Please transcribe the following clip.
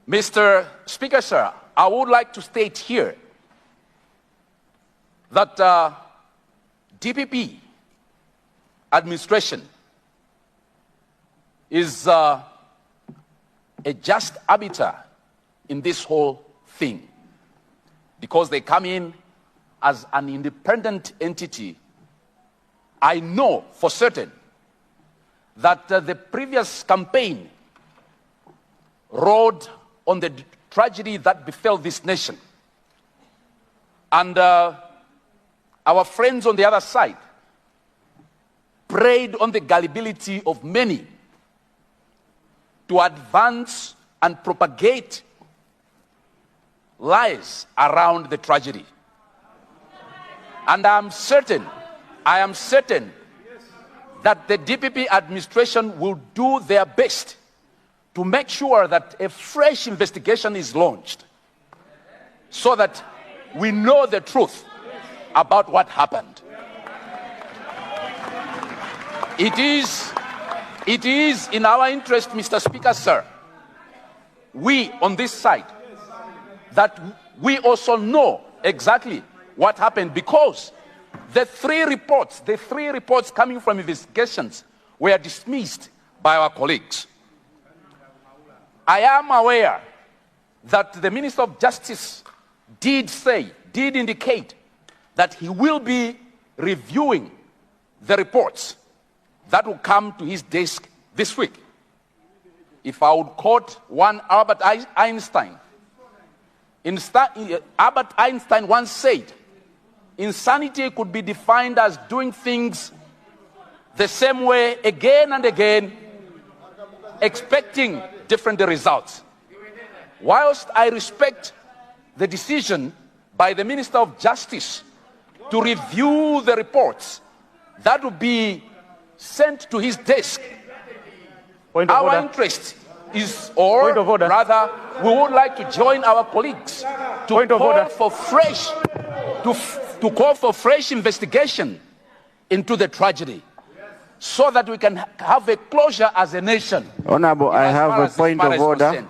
Mr. Speaker, sir, I would like to state here that DPP administration is a just arbiter in this whole thing, because they come in as an independent entity. I know for certain that the previous campaign rode on the tragedy that befell this nation. And our friends on the other side preyed on the gullibility of many to advance and propagate lies around the tragedy. And I am certain that the DPP administration will do their best to make sure that a fresh investigation is launched so that we know the truth about what happened. It is in our interest, Mr. Speaker, sir, we on this side, that we also know exactly what happened, because the three reports coming from investigations were dismissed by our colleagues. I am aware that the Minister of Justice did indicate that he will be reviewing the reports that will come to his desk this week. If I would quote one Albert Einstein, Albert Einstein once said, insanity could be defined as doing things the same way again and again, expecting different results. Whilst I respect the decision by the Minister of Justice to review the reports that will be sent to his desk, our interest is, or rather, we would like to join our colleagues to call for fresh investigation into the tragedy, so that we can have a closure as a nation. Honorable, I have a point of order.